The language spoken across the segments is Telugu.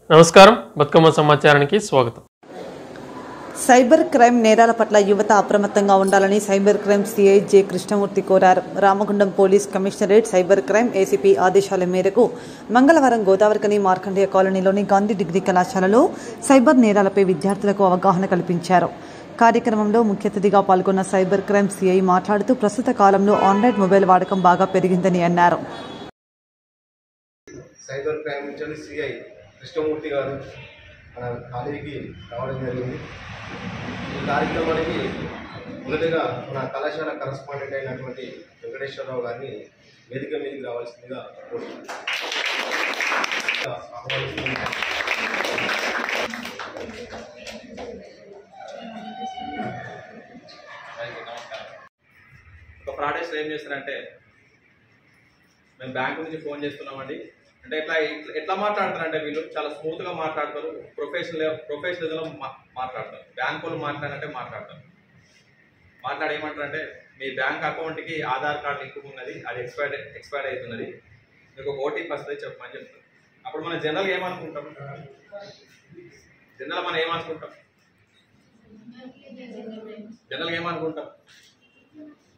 నమస్కారం. బతుకమ్మ సమాచారానికి స్వాగతం. సైబర్ క్రైమ్ నేరాల పట్ల యువత అప్రమత్తంగా ఉండాలని cyber crime CI J Krishnamurthy కోరారు. Ramagundam police commissionerate cyber crime ACP ఆదేశాల మేరకు మంగళవారం గోదావరికని మార్కండేయ కాలనీలోని గాంధీ డిగ్రీ కళాశాలలో సైబర్ నేరాలపై విద్యార్థులకు అవగాహన కల్పించారు. కార్యక్రమంలో ముఖ్య అతిథిగా పాల్గొన్న సైబర్ క్రైమ్ సిఐ మాట్లాడుతూ ప్రస్తుత కాలంలో ఆన్లైన్ మొబైల్ వాడకం బాగా పెరిగిందని అన్నారు. సైబర్ క్రైమ్ నుంచి సిఐ కృష్ణమూర్తి గారు మన కాలేజీకి రావడం జరిగింది. ఈ కార్యక్రమానికి మొదటిగా మన కళాశాల కరస్పాండెంట్ అయినటువంటి వెంకటేశ్వరరావు గారిని వేదిక మీదకి రావాల్సిందిగా ఒక ప్రాడక్ట్స్ ఏం చేస్తారంటే, మేము బ్యాంకు నుంచి ఫోన్ చేస్తున్నామండి అంటే ఎట్లా మాట్లాడతారంటే వీళ్ళు చాలా స్మూత్గా మాట్లాడతారు, ప్రొఫెషనల్గా మాట్లాడతారు. బ్యాంకు వాళ్ళు మాట్లాడతారు. ఏమంటారంటే, మీ బ్యాంక్ అకౌంట్కి ఆధార్ కార్డు లింక్ ఉన్నది, అది ఎక్స్పైర్ అవుతున్నది, మీకు ఒక ఓటీపీ వస్తుంది చెప్పమని చెప్తారు. అప్పుడు మనం జనరల్గా ఏమనుకుంటాం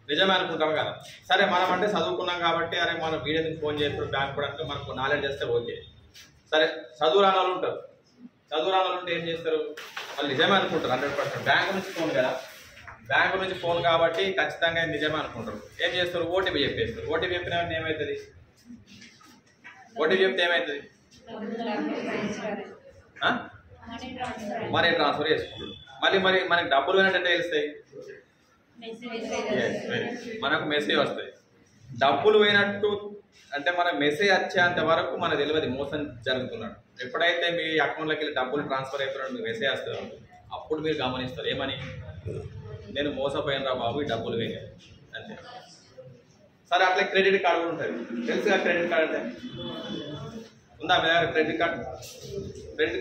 నిజమే అనుకుంటాం కదా. సరే, మనం అంటే చదువుకున్నాం కాబట్టి అరే మనం వీడియోకి ఫోన్ చేస్తారు బ్యాంక్ కూడా అంటే మనకు నాలెడ్జ్ చేస్తే ఓకే. సరే, చదువు రాని వాళ్ళు ఉంటారు. ఉంటే ఏం చేస్తారు, వాళ్ళు నిజమే అనుకుంటారు 100%. బ్యాంకు నుంచి ఫోన్ కదా, బ్యాంకు నుంచి ఫోన్ కాబట్టి ఖచ్చితంగా నిజమే అనుకుంటారు. ఏం చేస్తారు, ఓటీపీ చెప్పేస్తారు. ఓటీపీ చెప్పిన ఏమవుతుంది, మనీ ట్రాన్స్ఫర్ చేసుకుంటారు. మళ్ళీ మనకి డబ్బులు పోయినట్టు తెలుస్తాయి, మనకు మెసేజ్ వస్తాయి. డబ్బులు పోయినట్టు అంటే మనకు మెసేజ్ వచ్చేంత వరకు మనకు తెలియదు మోసం జరుగుతున్నాడు. ఎప్పుడైతే మీ అకౌంట్లోకి వెళ్ళి డబ్బులు ట్రాన్స్ఫర్ అయిపోయినట్టు మీకు మెసేజ్ వస్తుందో అప్పుడు మీరు గమనిస్తారు, ఏమని, నేను మోసపోయినరా బాబు, ఈ డబ్బులు వేయాలి అంతే. సరే, అట్లా క్రెడిట్ కార్డు కూడా ఉంటుంది, తెలుసుగా. క్రెడిట్ కార్డు అంటే ఉందా మీ దగ్గర? క్రెడిట్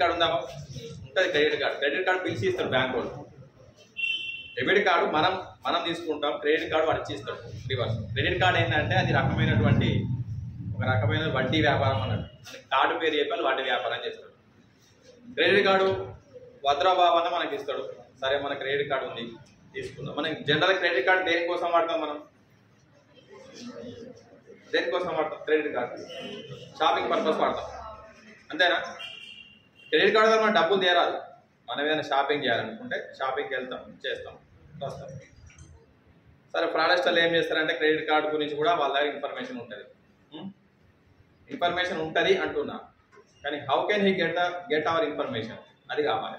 కార్డు ఉందా? ఉంటుంది క్రెడిట్ కార్డు పిలిచి ఇస్తారు బ్యాంక్ వాళ్ళు. డెబిట్ కార్డు మనం తీసుకుంటాం, క్రెడిట్ కార్డు వాడు ఇచ్చిస్తాడు రివర్స్. క్రెడిట్ కార్డు ఏంటంటే అది ఒక రకమైన వడ్డీ వ్యాపారం అన్నట్టు. కార్డు పేరు చెప్పాలి, వడ్డీ వ్యాపారం చేస్తాడు. క్రెడిట్ కార్డు భద్రాభావన మనకి ఇస్తాడు. సరే, మన క్రెడిట్ కార్డు ఉంది, తీసుకుందాం. మనం జనరల్ క్రెడిట్ కార్డు దేనికోసం వాడతాం? క్రెడిట్ కార్డు షాపింగ్ పర్పస్ వాడతాం, అంతేనా? క్రెడిట్ కార్డు వల్ల మనం డబ్బులు తీరాలి. మనం ఏదైనా షాపింగ్ చేయాలనుకుంటే షాపింగ్కి వెళ్తాం, చేస్తాం, వస్తాం. సరే, ఫ్రాడస్టర్లు ఏం చేస్తారంటే క్రెడిట్ కార్డు గురించి కూడా వాళ్ళ దగ్గర ఇన్ఫర్మేషన్ ఉంటుంది అంటున్నా, కానీ how can he get our information, అది కావాలి.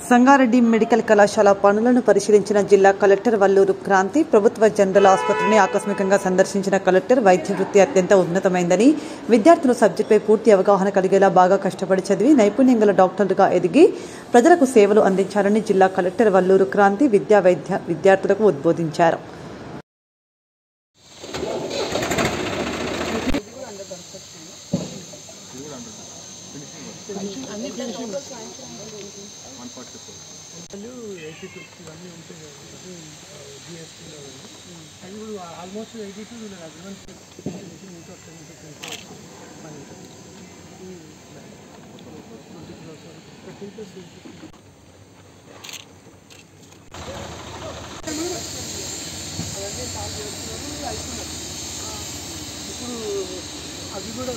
సంగారెడ్డి మెడికల్ కళాశాల పనులను పరిశీలించిన జిల్లా కలెక్టర్ వల్లూరు క్రాంతి ప్రభుత్వ జనరల్ ఆసుపత్రిని ఆకస్మికంగా సందర్శించిన కలెక్టర్ వైద్య వృత్తి అత్యంత ఉన్నతమైందని, విద్యార్థులు సబ్జెక్టుపై పూర్తి అవగాహన కలిగేలా బాగా కష్టపడి చదివి నైపుణ్యం గల డాక్టర్లుగా ఎదిగి ప్రజలకు సేవలు అందించాలని జిల్లా కలెక్టర్ వల్లూరు క్రాంతి విద్యార్థులకు ఉద్బోధించారు. ఆల్మోస్ట్ 82 ఇప్పుడు అవి కూడా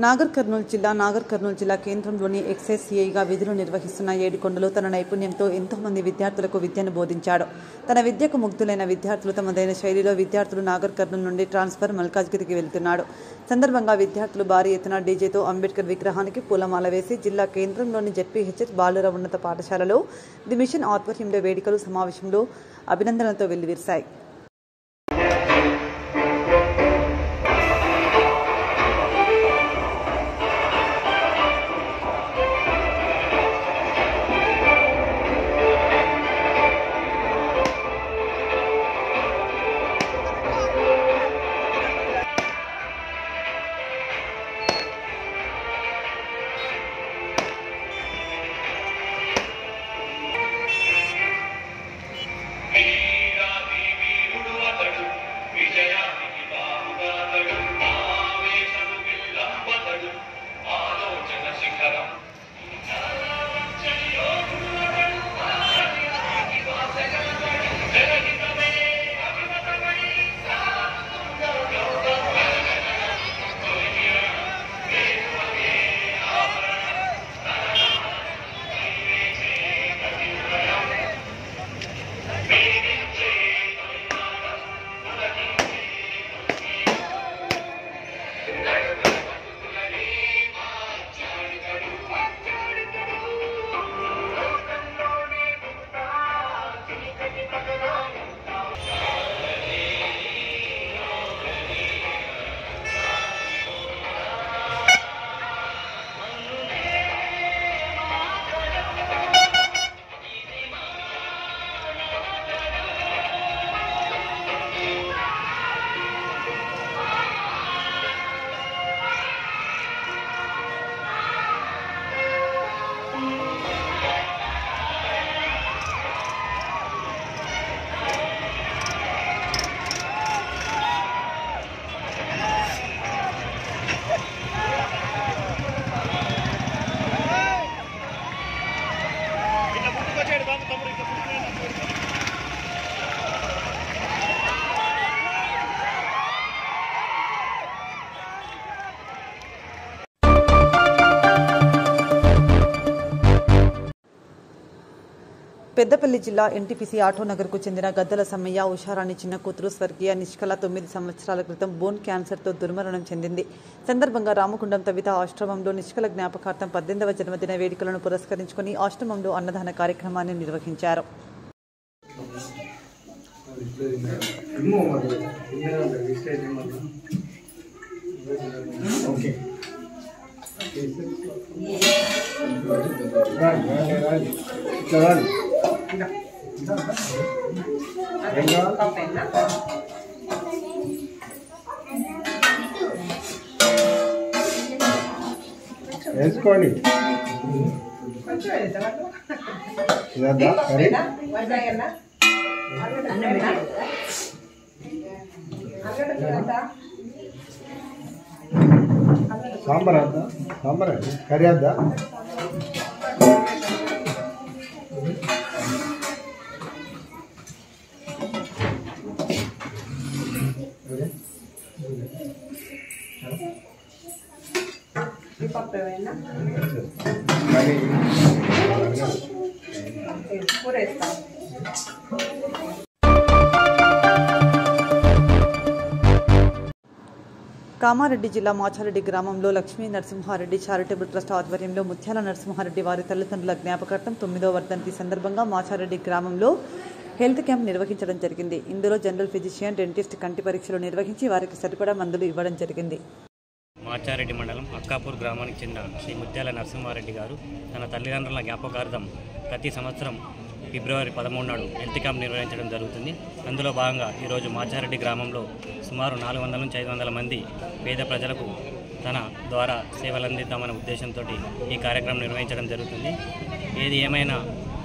నాగర్ కర్నూలు జిల్లా కేంద్రంలోని ఎక్సైజ్ సిఐగా విధులు నిర్వహిస్తున్న ఏడుకొండలు తన నైపుణ్యంతో ఎంతో మంది విద్యార్థులకు విద్యను బోధించాడు. తన విద్యకు ముగ్ధులైన విద్యార్థులు తమదైన శైలిలో విద్యార్థులు నాగర్ కర్నూలు నుండి ట్రాన్స్ఫర్ మల్కాజ్గిరికి వెళ్తున్నాడు. సందర్భంగా విద్యార్థులు భారీ ఎత్తున డీజేతో అంబేద్కర్ విగ్రహానికి పూలమాల వేసి జిల్లా కేంద్రంలోని జెడ్పీహెచ్ఎస్ బాలుర ఉన్నత పాఠశాలలో ది మిషన్ ఆధ్వర్యంలో వేడుకలు సమావేశంలో అభినందనలతో వెల్లివిరిశాయి. పెద్దపల్లి జిల్లా ఎన్టీపీసీ ఆటోనగర్కు చెందిన గద్దల సమ్మయ్య ఉషారాణి చిన్న కూతురు స్వర్గీయ నిష్కల 9 సంవత్సరాల క్రితం బోన్ క్యాన్సర్తో దుర్మరణం చెందింది. సందర్భంగా రామగుండం తవిత ఆశ్రమంలో నిష్కల జ్ఞాపకార్థం 18వ జన్మదిన వేడుకలను పురస్కరించుకుని ఆశ్రమంలో అన్నదాన కార్యక్రమాన్ని నిర్వహించారు. వేసుకోండి సాంబార్ వద్దా సాంబార్ కర్రీ వద్దా కామారెడ్డి జిల్లా మాచారెడ్డి గ్రామంలో లక్ష్మీ నరసింహారెడ్డి చారిటబుల్ ట్రస్ట్ ఆధ్వర్యంలో ముత్యాల నరసింహారెడ్డి వారి తల్లిదండ్రుల జ్ఞాపకార్థం 9వ వర్ధంతి సందర్భంగా మాచారెడ్డి గ్రామంలో హెల్త్ క్యాంప్ నిర్వహించడం జరిగింది. ఇందులో జనరల్ ఫిజిషియన్, డెంటిస్ట్ కంటి పరీక్షలు నిర్వహించి వారికి సరిపడా మందులు ఇవ్వడం జరిగింది. మాచారెడ్డి మండలం అక్కాపూర్ గ్రామానికి చెందిన శ్రీ ముత్యాల నరసింహారెడ్డి గారు తన తల్లిదండ్రుల జ్ఞాపకార్థం ప్రతి సంవత్సరం ఫిబ్రవరి 13 నాడు హెల్త్ క్యాంప్ నిర్వహించడం జరుగుతుంది. అందులో భాగంగా ఈరోజు మాచారెడ్డి గ్రామంలో సుమారు 400 నుంచి 500 మంది పేద ప్రజలకు తన ద్వారా సేవలు అందిద్దామనే ఉద్దేశంతో ఈ కార్యక్రమం నిర్వహించడం జరుగుతుంది. ఏది ఏమైనా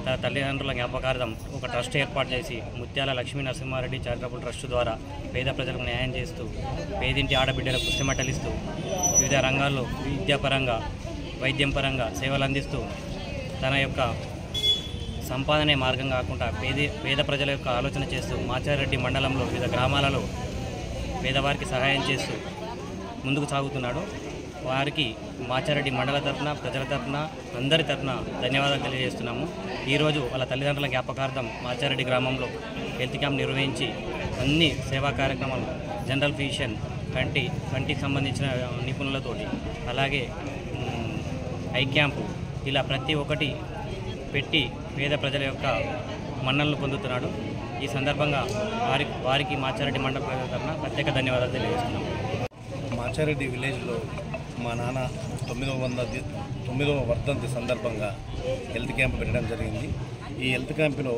తన తల్లిదండ్రుల జ్ఞాపకార్థం ఒక ట్రస్ట్ ఏర్పాటు చేసి ముత్యాల లక్ష్మీ నరసింహారెడ్డి చారిటబుల్ ట్రస్ట్ ద్వారా పేద ప్రజలకు న్యాయం చేస్తూ పేదింటి ఆడబిడ్డలకు పుష్టిమట్టలిస్తూ వివిధ రంగాల్లో విద్యాపరంగా వైద్యం పరంగా సేవలు అందిస్తూ తన యొక్క సంపాదనే మార్గం కాకుండా పేద ప్రజల యొక్క ఆలోచన చేస్తూ మాచారెడ్డి మండలంలో వివిధ గ్రామాలలో పేదవారికి సహాయం చేస్తూ ముందుకు సాగుతున్నాడు. వారికి మాచారెడ్డి మండల తరఫున ప్రజల తరఫున అందరి తరఫున ధన్యవాదాలు తెలియజేస్తున్నాము. ఈరోజు వాళ్ళ తల్లిదండ్రుల జ్ఞాపకార్థం మాచారెడ్డి గ్రామంలో హెల్త్ క్యాంప్ నిర్వహించి అన్ని సేవా కార్యక్రమాలు జనరల్ ఫిజిషియన్ కంటికి సంబంధించిన నిపుణులతోటి అలాగే ఐ క్యాంపు ఇలా ప్రతి ఒక్కటి పెట్టి పేద ప్రజల యొక్క మన్ననలు పొందుతున్నాడు. ఈ సందర్భంగా వారికి మాచారెడ్డి మండల ప్రజల తరఫున ప్రత్యేక ధన్యవాదాలు తెలియజేస్తున్నాం. మాచారెడ్డి విలేజ్లో మా నాన్న 9వ వర్ధంతి సందర్భంగా హెల్త్ క్యాంప్ పెట్టడం జరిగింది. ఈ హెల్త్ క్యాంపులో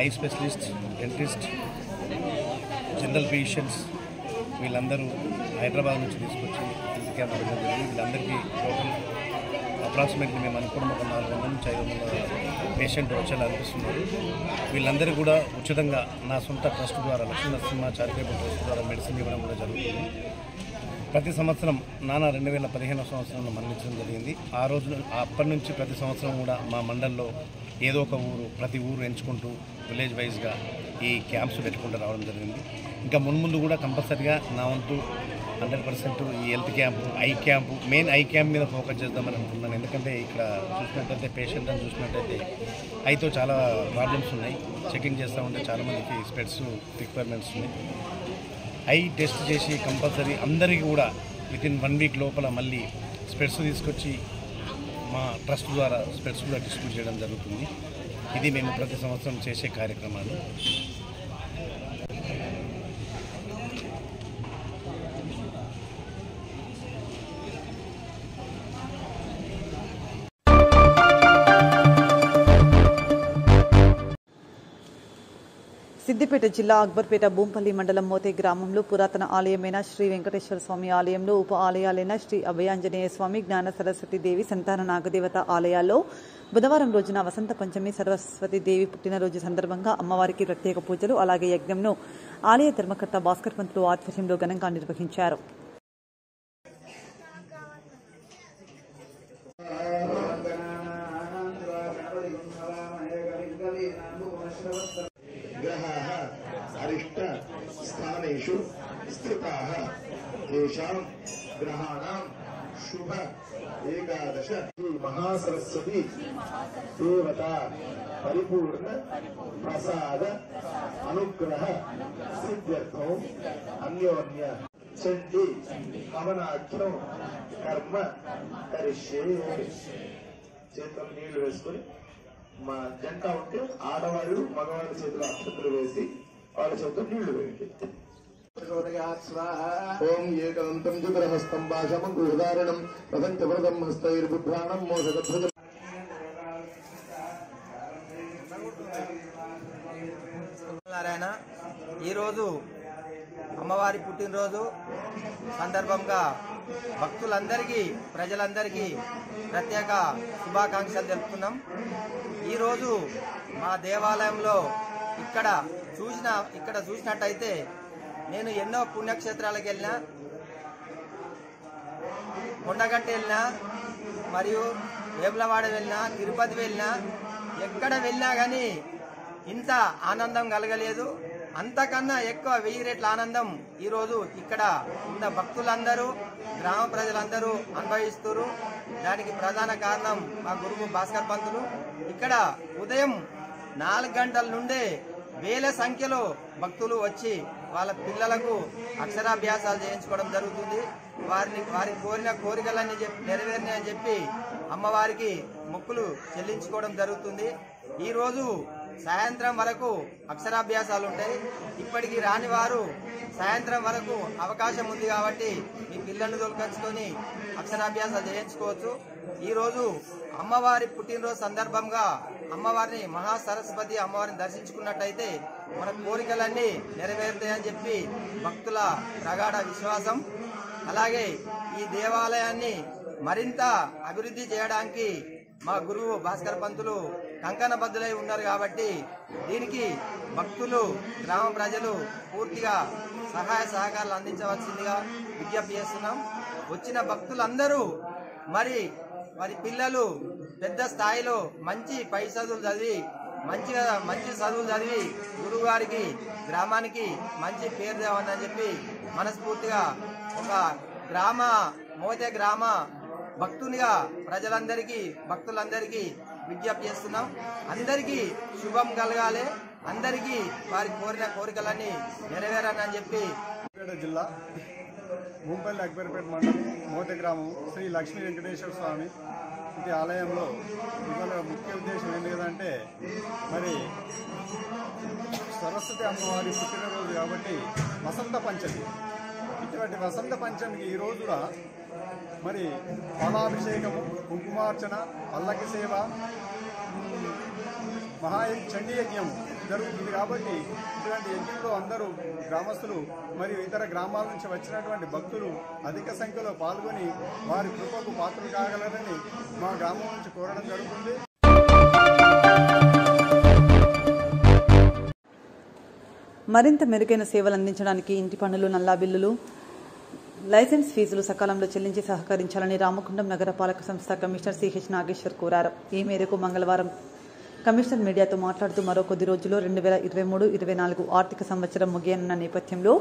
eye specialist, dentist, general physicians వీళ్ళందరూ హైదరాబాద్ నుంచి తీసుకొచ్చి హెల్త్ క్యాంప్ పెట్టడం జరిగింది. వీళ్ళందరికీ టోటల్ అప్రాక్సిమేట్లీ మేము అనుకోవడం ఒక 400 నుంచి 500 పేషెంట్ వచ్చేలా అనిపిస్తున్నారు. వీళ్ళందరూ కూడా ఉచితంగా నా సొంత ట్రస్ట్ ద్వారా లక్ష్మీ నరసింహ చారిటబుల్ ట్రస్ట్ ద్వారా మెడిసిన్ ఇవ్వడం కూడా జరుగుతుంది. ప్రతి సంవత్సరం నాన్న 2015 సంవత్సరంలో మరణించడం జరిగింది. ఆ రోజు అప్పటి నుంచి ప్రతి సంవత్సరం కూడా మా మండల్లో ఏదో ఒక ప్రతి ఊరు ఎంచుకుంటూ విలేజ్ వైజ్గా ఈ క్యాంప్స్ పెట్టుకుంటూ రావడం జరిగింది. ఇంకా మున్ముందు కూడా కంపల్సరీగా నా వంతు 100% ఈ health camp, main I camp మీద ఫోకస్ చేద్దామని అనుకుంటున్నాను. ఎందుకంటే ఇక్కడ చూసినట్టయితే పేషెంట్ అని చూసినట్టయితే ఐతో చాలా ప్రాబ్లమ్స్ ఉన్నాయి. చెకింగ్ చేస్తూ ఉంటే చాలామందికి స్పెట్స్ రిక్వైర్మెంట్స్ ఉన్నాయి. ఐ టెస్ట్ చేసి కంపల్సరీ అందరికీ కూడా వితిన్ 1 వీక్ లోపల మళ్ళీ స్పెట్స్ తీసుకొచ్చి మా ట్రస్ట్ ద్వారా స్పెట్స్ కూడా డిస్ట్రిబ్యూట్ చేయడం జరుగుతుంది. ఇది మేము ప్రతి సంవత్సరం చేసే కార్యక్రమాలు. సిద్దిపేట జిల్లా అక్బర్పేట భూంపల్లి మండలం మోతే గ్రామంలో పురాతన ఆలయమైన శ్రీ వెంకటేశ్వర స్వామి ఆలయంలో ఉప ఆలయాలైన శ్రీ అభయాంజనేయ స్వామి, జ్ఞాన సరస్వతి దేవి, సంతాన నాగదేవత ఆలయాల్లో బుధవారం రోజున వసంత పంచమి సరస్వతి దేవి పుట్టినరోజు సందర్భంగా అమ్మవారికి ప్రత్యేక పూజలు అలాగే యజ్ఞంను ఆలయ ధర్మకర్త భాస్కర్ పంతులు ఆధ్వర్యంలో ఘనంగా నిర్వహించారు. अरिष्ट स्थानेषु स्थिताः येषां ग्रहाणां शुभ एकादश महासरस्वती देवता परिपूर्ण प्रसाद अनुग्रह सिद्ध्यर्थं अन्योन्य चंडी हवनाख्यं कर्म करिष्ये. చేతులు నీళ్లు వేసుకొని మా జంట ఉంటే ఆడవాళ్ళు మగవాళ్ళ చేతులు అక్షతలు వేసి వాళ్ళ చేతులు నీళ్లు వేయండి. ఓం ఏకదంతం చతురహస్తం భాషమం గృహదారణం ప్రపంచ వరదం హస్తైర్బుద్ధానం మోసగధ్వజం. ఈరోజు అమ్మవారి పుట్టినరోజు సందర్భంగా భక్తులందరికీ ప్రజలందరికీ ప్రత్యేక శుభాకాంక్షలు తెలుపుతున్నాం. ఈరోజు మా దేవాలయంలో ఇక్కడ చూసినట్టయితే నేను ఎన్నో పుణ్యక్షేత్రాలకు వెళ్ళినా, కొండగట్టు వెళ్ళినా, మరియు వేములవాడ వెళ్ళినా, తిరుపతి వెళ్ళినా, ఎక్కడ వెళ్ళినా కానీ ఇంత ఆనందం కలగలేదు. అంతకన్నా ఎక్కువ 1000 రెట్ల ఆనందం ఈరోజు ఇక్కడ ఉన్న భక్తులందరూ గ్రామ ప్రజలందరూ అనుభవిస్తున్నారు. దానికి ప్రధాన కారణం మా గురువు భాస్కర్ పంతులు. ఇక్కడ ఉదయం 4 గంటల నుండే వేల సంఖ్యలో భక్తులు వచ్చి వాళ్ళ పిల్లలకు అక్షరాభ్యాసాలు చేయించుకోవడం జరుగుతుంది. వారి కోరిన కోరికలన్నీ నెరవేరినాయని చెప్పి అమ్మవారికి మొక్కులు చెల్లించుకోవడం జరుగుతుంది. ఈరోజు సాయంత్రం వరకు అక్షరాభ్యాసాలు ఉంటాయి. ఇప్పటికి రాని వారు సాయంత్రం వరకు అవకాశం ఉంది కాబట్టి మీ పిల్లలను తోలుకొచ్చుకొని అక్షరాభ్యాసాలు చేయించుకోవచ్చు. ఈరోజు అమ్మవారి పుట్టినరోజు సందర్భంగా అమ్మవారిని మహాసరస్వతి అమ్మవారిని దర్శించుకున్నట్టయితే మన కోరికలన్నీ నెరవేరుతాయని చెప్పి భక్తుల ప్రగాఢ విశ్వాసం. అలాగే ఈ దేవాలయాన్ని మరింత అభివృద్ధి చేయడానికి మా గురువు భాస్కర్ పంతులు కంకణబద్ధులై ఉన్నారు కాబట్టి దీనికి భక్తులు గ్రామ ప్రజలు పూర్తిగా సహాయ సహకారాలు అందించవలసిందిగా విజ్ఞప్తి చేస్తున్నాం. వచ్చిన భక్తులందరూ మరి పిల్లలు పెద్ద స్థాయిలో మంచి పై చదువులు చదివి మంచి చదువులు చదివి గురువు గారికి గ్రామానికి మంచి పేరు తేవాలని చెప్పి మనస్ఫూర్తిగా ఒక మోతే గ్రామ భక్తునిగా భక్తులందరికీ విజ్ఞప్తి చేస్తున్నాం. అందరికీ శుభం కలగాలి, అందరికీ వారి కోరిన కోరికలన్నీ నెరవేరాలని చెప్పి జిల్లా భూంపల్లి అక్బర్పేట మండలం మోతే గ్రామం శ్రీ లక్ష్మీ వెంకటేశ్వర స్వామి ఇది ఆలయంలో ఇవాళ ముఖ్య ఉద్దేశం ఏంటి కదంటే మరి సరస్వతి అమ్మవారి పుట్టినరోజు కాబట్టి వసంత పంచమి. ఇటువంటి వసంత పంచమికి ఈ రోజున మరి పాలాభిషేకము, కుంకుమార్చన, పల్లకి సేవ, చండీ యజ్ఞం జరుగుతుంది కాబట్టి ఇటువంటి యజ్ఞంలో అందరూ గ్రామస్తులు మరియు ఇతర గ్రామాల నుంచి వచ్చినటువంటి భక్తులు అధిక సంఖ్యలో పాల్గొని వారి కృపకు పాత్రలు కాగలరని మా గ్రామం నుంచి కోరడం జరుగుతుంది. మరింత మెరుగైన సేవలు అందించడానికి ఇంటి పన్నులు, నల్లా బిల్లులు, లైసెన్స్ ఫీజులు సకాలంలో చెల్లించి సహకరించాలని రామగుండం నగరపాలక సంస్థ కమిషనర్ సిహెచ్ నాగేశ్వర్ కోరారు. ఈ మేరకు మంగళవారం కమిషనర్ మీడియాతో మాట్లాడుతూ మరో కొద్ది రోజుల్లో 2023-24 ఆర్థిక సంవత్సరం ముగియనున్న నేపథ్యంలో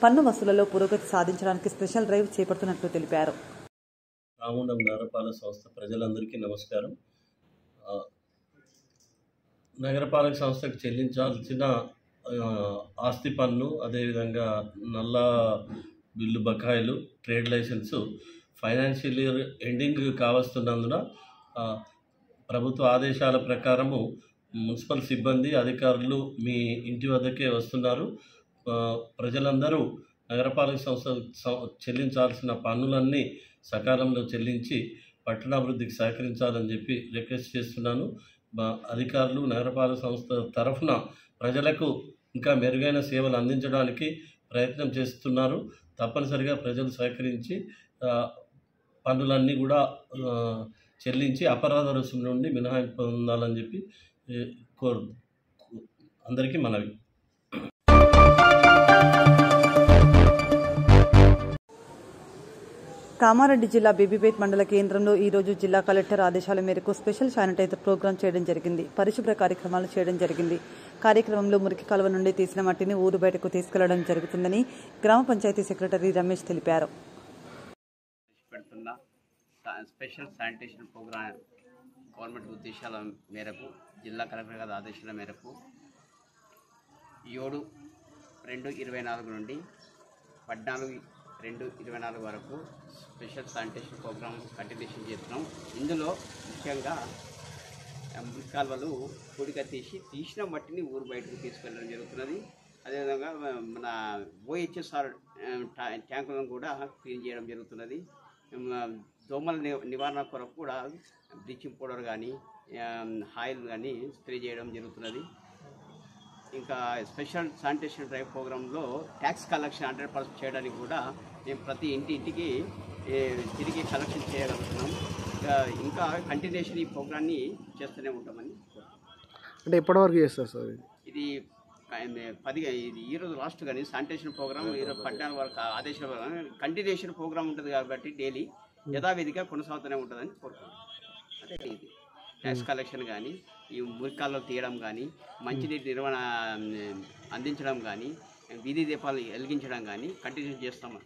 పన్ను వసూళ్లలో పురోగతి సాధించడానికి స్పెషల్ డ్రైవ్ చేపడుతున్నట్లు తెలిపారు. రామగుండం నగరపాలక సంస్థ ప్రజలందరికీ నమస్కారం. నగరపాలక సంస్థకు చెల్లించాల్సిన ఆస్తి పన్ను, అదేవిధంగా నల్లా బిల్లు బకాయిలు, trade licence financial year ending కావస్తున్నందున ప్రభుత్వ ఆదేశాల ప్రకారము మున్సిపల్ సిబ్బంది, అధికారులు మీ ఇంటి వద్దకే వస్తున్నారు. ప్రజలందరూ నగరపాలక సంస్థ చెల్లించాల్సిన పన్నులన్నీ సకాలంలో చెల్లించి పట్టణాభివృద్ధికి సహకరించాలని చెప్పి రిక్వెస్ట్ చేస్తున్నాను. అధికారులు నగరపాలక సంస్థ తరఫున ప్రజలకు ఇంకా మెరుగైన సేవలు అందించడానికి ప్రయత్నం చేస్తున్నారు. తప్పనిసరిగా ప్రజలు సహకరించి పన్నులన్నీ కూడా చెల్లించి అపరాధ రుసుము నుండి మినహాయింపు పొందాలని చెప్పి అందరికీ మనవి. కామారెడ్డి జిల్లా బేబీపేట్ మండల కేంద్రంలో ఈ రోజు జిల్లా కలెక్టర్ ఆదేశాల మేరకు స్పెషల్ శానిటైజర్ ప్రోగ్రాం చేయడం జరిగింది. పరిశుభ్ర కార్యక్రమాలు చేయడం జరిగింది. కార్యక్రమంలో మురికి కాలువ నుండి తీసిన మట్టిని ఊరు బయటకు తీసుకెళ్లడం జరుగుతుందని గ్రామ పంచాయతీ సెక్రటరీ రమేష్ తెలిపారు. స్పెషల్ శానిటేషన్ ప్రోగ్రాం గవర్నమెంట్ ఉద్దేశాల మేరకు జిల్లా కలెక్టర్ గారి ఆదేశాల మేరకు 7/2/24 నుండి 14/2/24 వరకు స్పెషల్ శానిటేషన్ ప్రోగ్రాం కంటిన్యూషన్ చేస్తున్నాం. ఇందులో ముఖ్యంగా మురికి కాలువలు పొడిగా తీసిన మట్టిని ఊరు బయటకు తీసుకెళ్ళడం జరుగుతున్నది. అదేవిధంగా మన ఓహెచ్ఎస్ఆర్ ట్యాంకులను కూడా క్లీన్ చేయడం జరుగుతున్నది. దోమల నివారణ కొరకు కూడా బ్లీచింగ్ పౌడర్ కానీ ఆయిల్ కానీ స్ప్రే చేయడం జరుగుతున్నది. ఇంకా స్పెషల్ శానిటేషన్ డ్రైవ్ ప్రోగ్రాంలో ట్యాక్స్ కలెక్షన్ 100% చేయడానికి కూడా మేము ప్రతి ఇంటికి తిరిగి కలెక్షన్ చేయగలుగుతున్నాం. ఇంకా కంటిన్యూషన్ ఈ ప్రోగ్రాన్ని చేస్తూనే ఉంటామని. అంటే ఎప్పటివరకు చేస్తారు సార్ ఇది? ఇది ఈరోజు లాస్ట్ కానీ శానిటేషన్ ప్రోగ్రామ్ 14 వరకు ఆదేశాల కంటిన్యూషన్ ప్రోగ్రామ్ ఉంటుంది కాబట్టి డైలీ యథావిధిగా కొనసాగుతూనే ఉంటుందని కోరుకుంటున్నాం. అదే ఇది ట్యాక్స్ కలెక్షన్ కానీ ఈ మురికాల్లో తీయడం కానీ, మంచినీటి నిర్వహణ అందించడం కానీ, వీధి దీపాలు వెలిగించడం కానీ కంటిన్యూ చేస్తాము.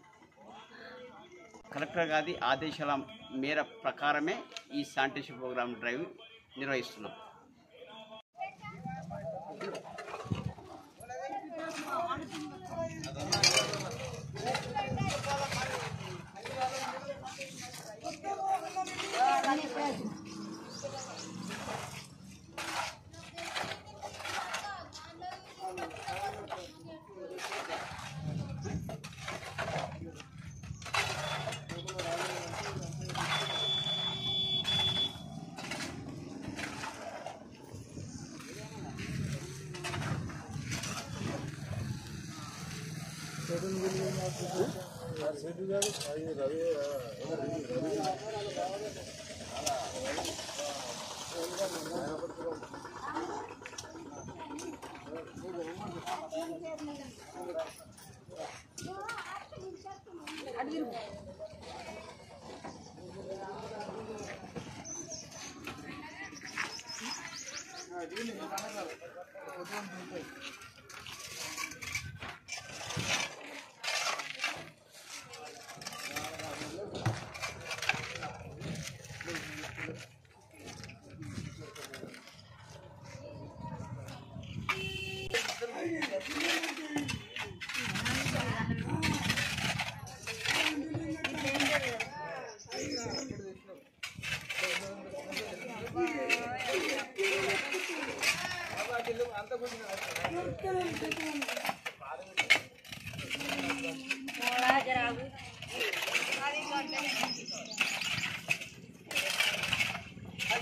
కలెక్టర్ గారి ఆదేశాల మేర ప్రకారమే ఈ శానిటేషన్ ప్రోగ్రామ్ డ్రైవ్ నిర్వహిస్తున్నాం.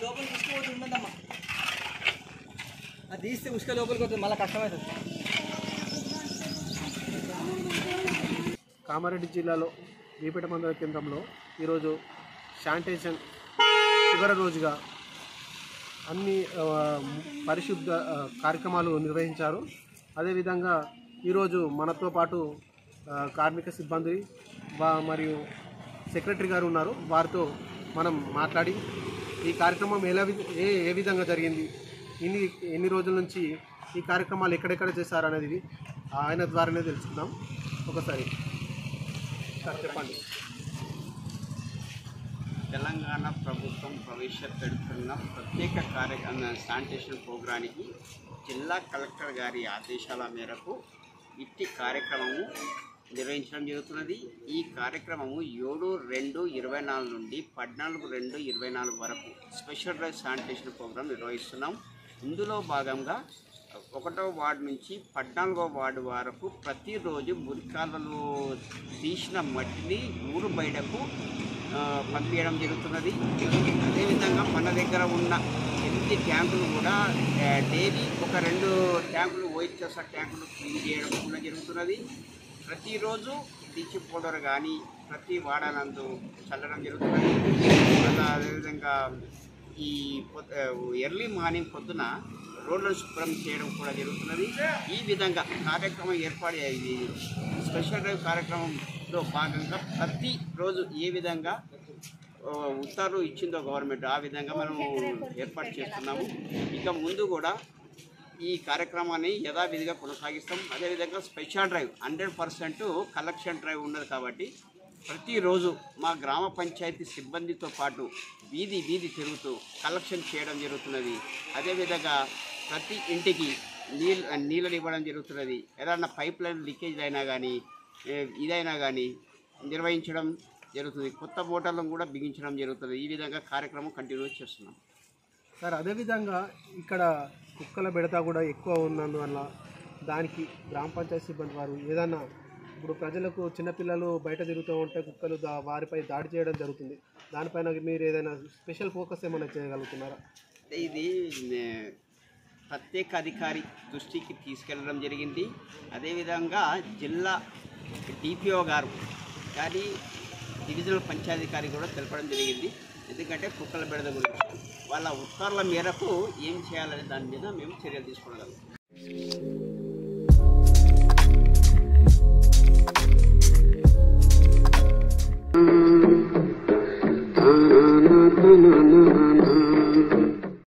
లోపలికి తీసుకుపోతే ఉండదమ్మా, అది తీస్తే ఉసుక లోపలికి వస్తుంది, మళ్ళీ కష్టమవుతుంది. కామారెడ్డి జిల్లాలో వీపేట మండల కేంద్రంలో ఈరోజు శానిటేషన్ చివరి రోజుగా అన్ని పరిశుద్ధ కార్యక్రమాలు నిర్వహించారు. అదేవిధంగా ఈరోజు మనతో పాటు కార్మిక సిబ్బంది మరియు సెక్రటరీ గారు ఉన్నారు. వారితో మనం మాట్లాడి ఈ కార్యక్రమం ఏ విధంగా జరిగింది, ఎన్ని రోజుల నుంచి ఈ కార్యక్రమాలు ఎక్కడెక్కడ చేశారు అనేది ఆయన ద్వారానే తెలుసుకుందాం. ఒకసారి సార్ చెప్పండి. తెలంగాణ ప్రభుత్వం ప్రవేశపెడుతున్న ప్రత్యేక శానిటేషన్ ప్రోగ్రానికి జిల్లా కలెక్టర్ గారి ఆదేశాల మేరకు ఇట్టి కార్యక్రమము నిర్వహించడం జరుగుతున్నది. ఈ కార్యక్రమము 7/2/24 నుండి 14/2/24 వరకు స్పెషల్ డ్రైవ్ శానిటేషన్ ప్రోగ్రాం నిర్వహిస్తున్నాం. ఇందులో భాగంగా 1వ వార్డు నుంచి 14వ వార్డు వరకు ప్రతిరోజు మురికాలలో తీసిన మట్టిని ఊరు బయటకు పంపించడం జరుగుతున్నది. అదేవిధంగా మన దగ్గర ఉన్న 8 ట్యాంకులు కూడా డైలీ ఒక 2 ట్యాంకులు OHS ట్యాంకులు క్లీన్ చేయడం కూడా జరుగుతున్నది. ప్రతిరోజు బ్లీచింగ్ పౌడర్ కానీ ప్రతి వాడాలందు చల్లడం జరుగుతున్నది. అదేవిధంగా ఈ ఎర్లీ మార్నింగ్ పొద్దున రోడ్లను శుభ్రం చేయడం కూడా జరుగుతున్నది. ఈ విధంగా కార్యక్రమం ఏర్పాటు అయ్యింది. స్పెషల్ డ్రైవ్ కార్యక్రమంలో భాగంగా ప్రతిరోజు ఏ విధంగా ఉత్తర్వులు ఇచ్చిందో గవర్నమెంట్ ఆ విధంగా మనము ఏర్పాటు చేస్తున్నాము. ఇక ముందు కూడా ఈ కార్యక్రమాన్ని యథావిధిగా కొనసాగిస్తాం. అదేవిధంగా స్పెషల్ డ్రైవ్ 100% కలెక్షన్ డ్రైవ్ ఉన్నది కాబట్టి ప్రతిరోజు మా గ్రామ పంచాయతీ సిబ్బందితో పాటు వీధి తిరుగుతూ కలెక్షన్ చేయడం జరుగుతున్నది. అదేవిధంగా ప్రతి ఇంటికి నీళ్ళని ఇవ్వడం జరుగుతున్నది. ఏదైనా పైప్ లైన్ లీకేజ్ అయినా కానీ ఇదైనా కానీ నిర్వహించడం జరుగుతుంది. కొత్త మోటార్లను కూడా బిగించడం జరుగుతుంది. ఈ విధంగా కార్యక్రమం కంటిన్యూ చేస్తున్నాం సార్. అదేవిధంగా ఇక్కడ కుక్కల బెడత కూడా ఎక్కువ ఉన్నందువల్ల దానికి గ్రామ పంచాయతీ సిబ్బంది వారు ఏదన్నా ఇప్పుడు ప్రజలకు చిన్నపిల్లలు బయట తిరుగుతూ ఉంటే కుక్కలు వారిపై దాడి చేయడం జరుగుతుంది. దానిపైన మీరు ఏదైనా స్పెషల్ ఫోకస్ ఏమైనా చేయగలుగుతున్నారా? ఇది ప్రత్యేక అధికారి దృష్టికి తీసుకెళ్ళడం జరిగింది. అదేవిధంగా జిల్లా డిపిఓ గారు కానీ డివిజనల్ పంచాయతీకారి కూడా తెలపడం జరిగింది. ఎందుకంటే కుక్కల బెడద గురించి వాళ్ళ ఉత్తర్వుల మేరకు ఏం చేయాలనే దాని మీద మేము చర్యలు తీసుకోగలం.